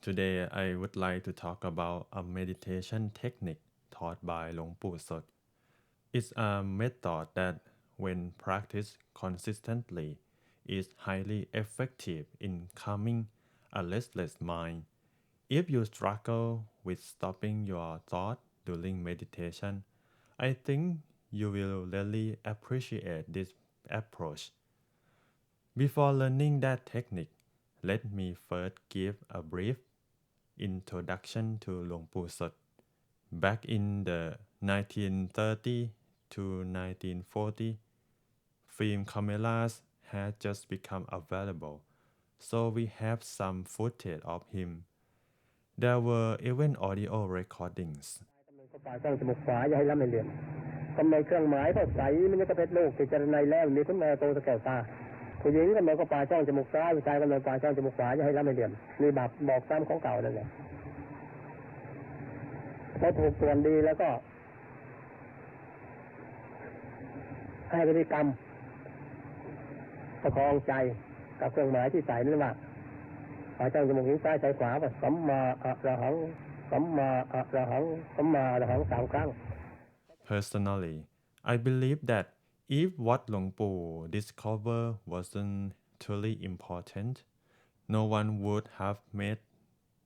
Today I would like to talk about a meditation technique taught by Luang Pu Sodh. It's a method that, when practiced consistently, is highly effective in calming a restless mind. If you struggle with stopping your thought during meditation, I think you will really appreciate this approach. Before learning that technique, let me first give a brief introduction to Luang Pu Sodh. Back in the 1930 to 1940, film cameras had just become available, so we have some footage of him. There were even audio recordings. ก็ปากช่องจมูกขวาอย่าให้ล้ำให้เหลี่ยมกำหนดเครื่องหมายเข้าใสมันจะเป็นลูกติดจรในแล้วมีคุณแม่โตสะแก้วตาผู้หญิงกำหนดก็ปากช่องจมูกซ้ายผู้ชายกำหนดปากช่องจมูกขวาอย่าให้ล้ำให้เหลี่ยมมีแบบบอกซ้ำของเก่านั่นแหละพอถูกส่วนดีแล้วก็ให้บริกรรมประคองใจกับเครื่องหมายที่ใส่นั่นว่าปากช่องจมูกหิ้งซ้ายใจขวาว่าสัมมาอะระหังสัมมาอะระหังสัมมาอะระหัง3 ครั้ง Personally, I believe that if what Luang Pu discovered wasn't truly important, no one would have made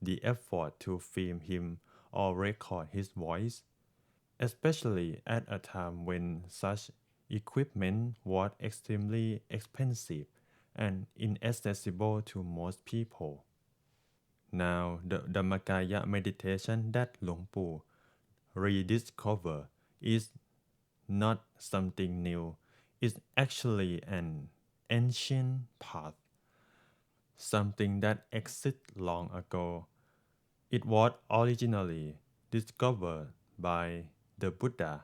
the effort to film him or record his voice, especially at a time when such equipment was extremely expensive and inaccessible to most people. Now, the Dhammakaya meditation that Luang Pu rediscovered is not something new. It's actually an ancient path, something that existed long ago. It was originally discovered by the Buddha,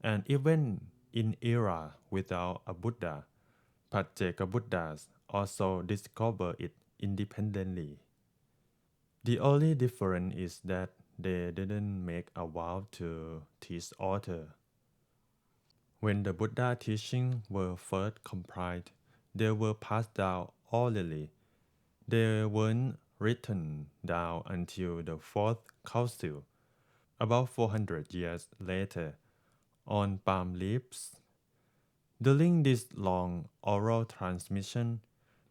and even in era without a Buddha, Pajjeka Buddhas also discovered it independently. The only difference is that they didn't make a vow to teach others. When the Buddha teachings were first compiled, they were passed down orally. They weren't written down until the Fourth Council, about 400 years later, on palm leaves. During this long oral transmission,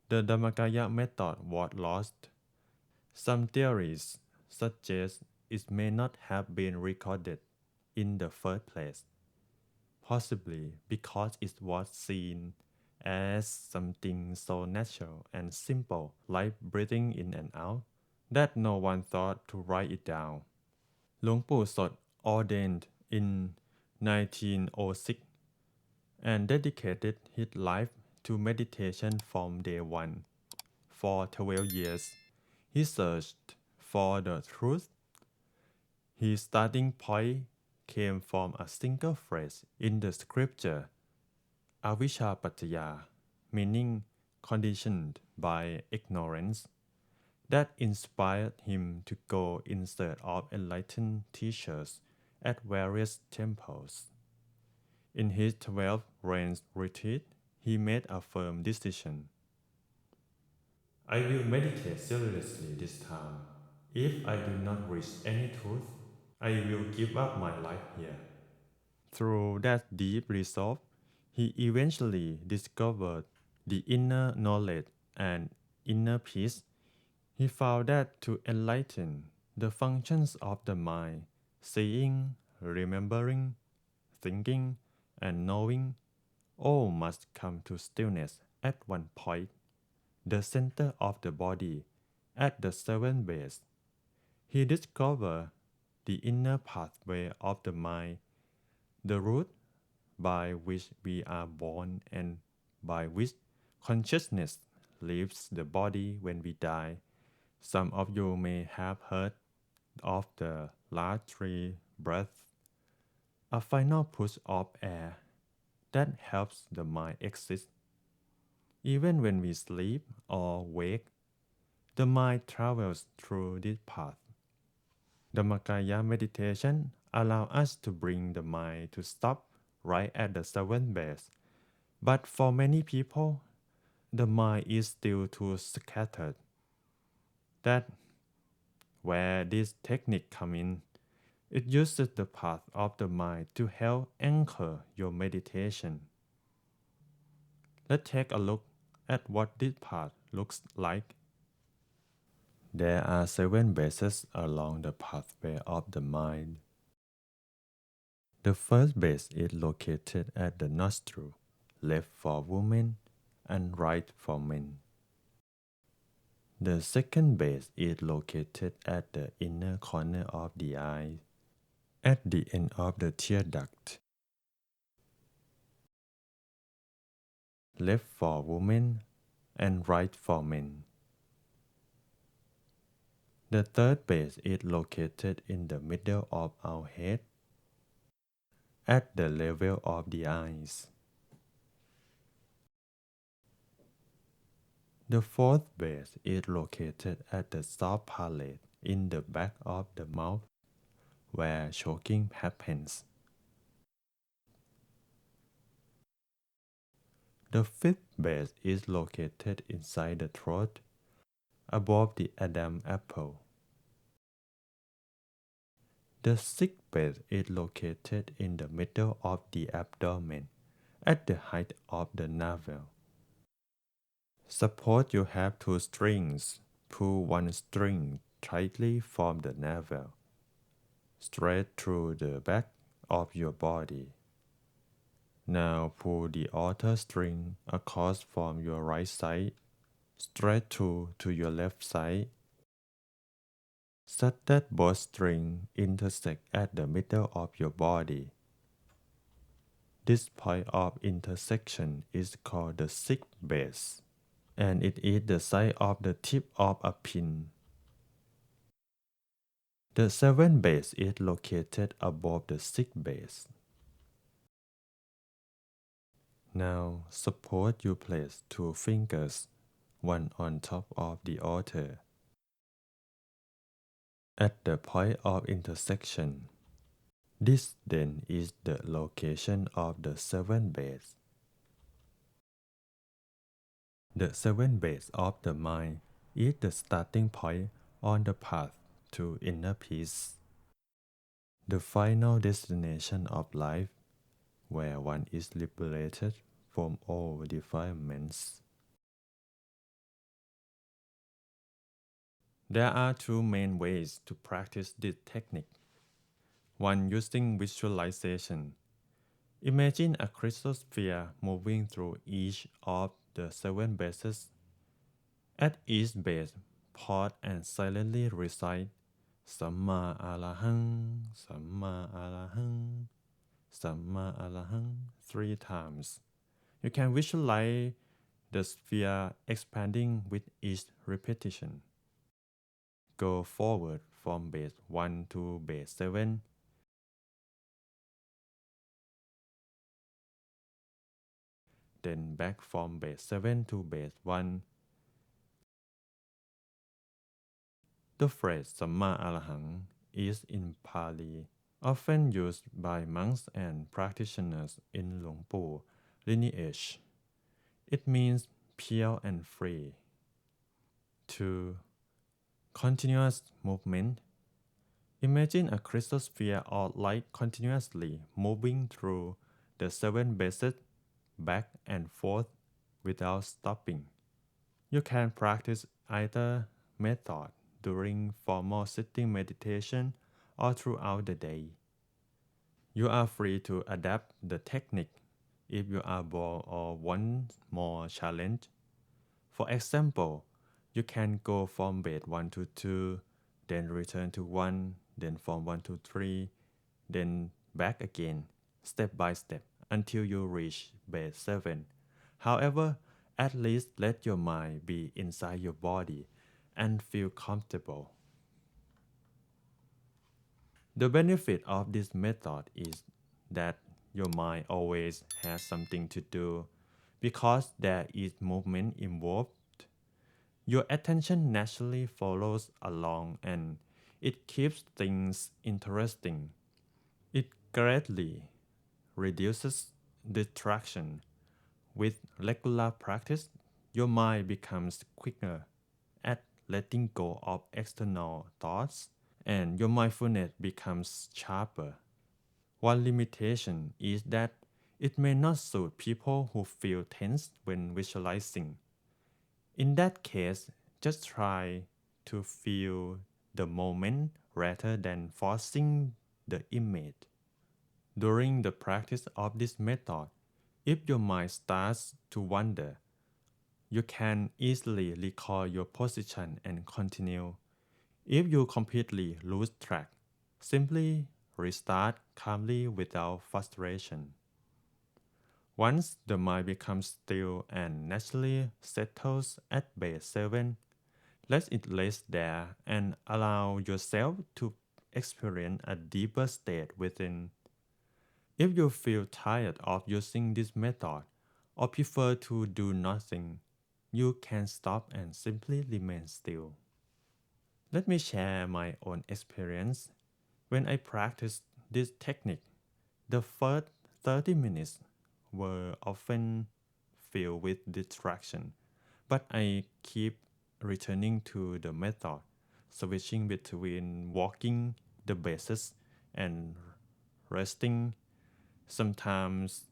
the Dhammakaya method was lost. Some theories suggest it may not have been recorded in the first place, possibly because it was seen as something so natural and simple, like breathing in and out, that no one thought to write it down. Luang Pu Sodh ordained in 1906 and dedicated his life to meditation from day one. For 12 years, he searched for the truth. His starting point came from a single phrase in the scripture, Avijja Pattaya, meaning conditioned by ignorance, that inspired him to go in search of enlightened teachers at various temples. In his 12th rains retreat, he made a firm decision. I will meditate seriously this time. If I do not reach any truth, I will give up my life here. Through that deep resolve, he eventually discovered the inner knowledge and inner peace. He found that to enlighten the functions of the mind, seeing, remembering, thinking, and knowing, all must come to stillness at one point, the center of the body, at the seventh base. He discovered the inner pathway of the mind, the route by which we are born and by which consciousness leaves the body when we die. Some of you may have heard of the last three breaths, a final push of air that helps the mind exist. Even when we sleep or wake, the mind travels through this path. Dhammakaya meditation allows us to bring the mind to stop right at the seventh base. But for many people, the mind is still too scattered. That where this technique come in. It uses the path of the mind to help anchor your meditation. Let's take a look at what this path looks like. There are 7 bases along the pathway of the mind. The first base is located at the nostril, left for women and right for men. The second base is located at the inner corner of the eye, at the end of the tear duct, left for women and right for men. The third base is located in the middle of our head, at the level of the eyes. The fourth base is located at the soft palate in the back of the mouth, where choking happens. The fifth base is located inside the throat, above the Adam apple. The sixth base is located in the middle of the abdomen, at the height of the navel. Suppose you have 2 strings. Pull one string tightly from the navel, straight through the back of your body. Now pull the other string across from your right side, straight to your left side, such that both strings intersect at the middle of your body. This point of intersection is called the sixth base, and it is the size of the tip of a pin. The seventh base is located above the sixth base. Now, suppose you place 2 fingers, one on top of the other, at the point of intersection. This then is the location of the seventh base. The seventh base of the mind is the starting point on the path to inner peace, the final destination of life, where one is liberated from all defilements. There are 2 main ways to practice this technique. One, using visualization. Imagine a crystal sphere moving through each of the 7 bases. At each base, pause and silently recite Samma Arahang, Samma Arahang, Samma Arahang 3 times. You can visualize the sphere expanding with each repetition. Go forward from base 1 to base 7. Then back from base 7 to base 1. The phrase Samma Arahang is in Pali, often used by monks and practitioners in Luang Pu lineage. It means pure and free. 2. Continuous movement. Imagine a crystal sphere or light continuously moving through the 7 bases back and forth without stopping. You can practice either method during formal sitting meditation or throughout the day. You are free to adapt the technique if you are bored or want more challenge. For example, you can go from base 1 to 2, then return to 1, then from 1 to 3, then back again, step by step, until you reach base 7. However, at least let your mind be inside your body and feel comfortable. The benefit of this method is that your mind always has something to do. Because there is movement involved, your attention naturally follows along and it keeps things interesting. It greatly reduces distraction. With regular practice, your mind becomes quicker at letting go of external thoughts, and your mindfulness becomes sharper. One limitation is that it may not suit people who feel tense when visualizing. In that case, just try to feel the moment rather than forcing the image. During the practice of this method, if your mind starts to wander, you can easily recall your position and continue. If you completely lose track, simply restart calmly without frustration. Once the mind becomes still and naturally settles at base 7, let it rest there and allow yourself to experience a deeper state within. If you feel tired of using this method or prefer to do nothing, you can stop and simply remain still. Let me share my own experience. When I practiced this technique, the first 30 minutes were often filled with distraction, but I keep returning to the method, switching between walking the bases and resting. Sometimes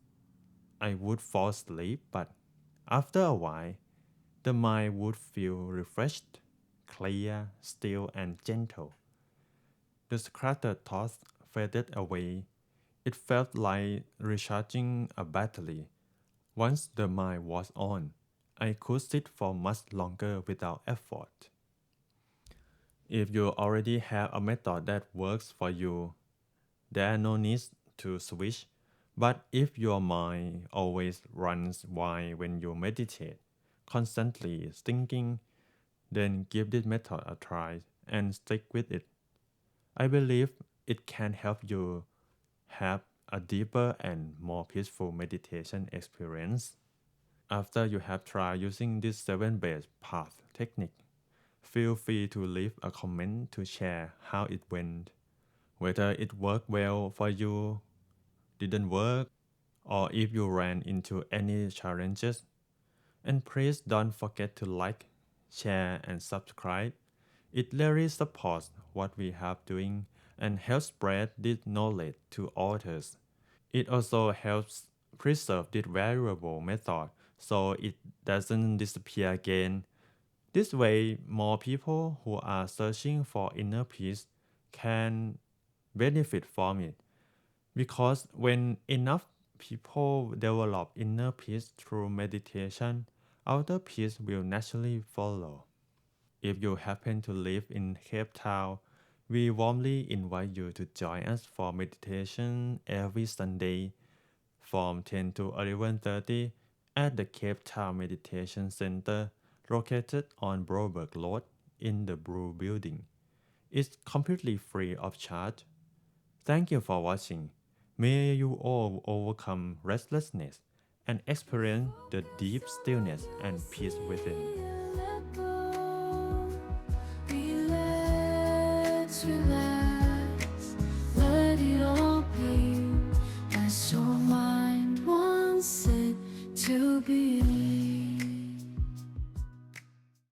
I would fall asleep, but after a while, the mind would feel refreshed, clear, still, and gentle. The scattered thoughts faded away. It felt like recharging a battery. Once the mind was on, I could sit for much longer without effort. If you already have a method that works for you, there are no need to switch. But if your mind always runs wild when you meditate, constantly thinking, then give this method a try and stick with it. I believe it can help you have a deeper and more peaceful meditation experience. After you have tried using this 7 base path technique, feel free to leave a comment to share how it went, whether it worked well for you, didn't work, or if you ran into any challenges. And please don't forget to like, share, and subscribe. It really supports what we have doing and helps spread this knowledge to others. It also helps preserve this valuable method so it doesn't disappear again. This way, more people who are searching for inner peace can benefit from it. Because when enough people develop inner peace through meditation, outer peace will naturally follow. If you happen to live in Cape Town, we warmly invite you to join us for meditation every Sunday from 10 to 11:30 at the Cape Town Meditation Center located on Blouberg Road in the Blue Building. It's completely free of charge. Thank you for watching. May you all overcome restlessness and experience the deep stillness and peace within. Relax, relax.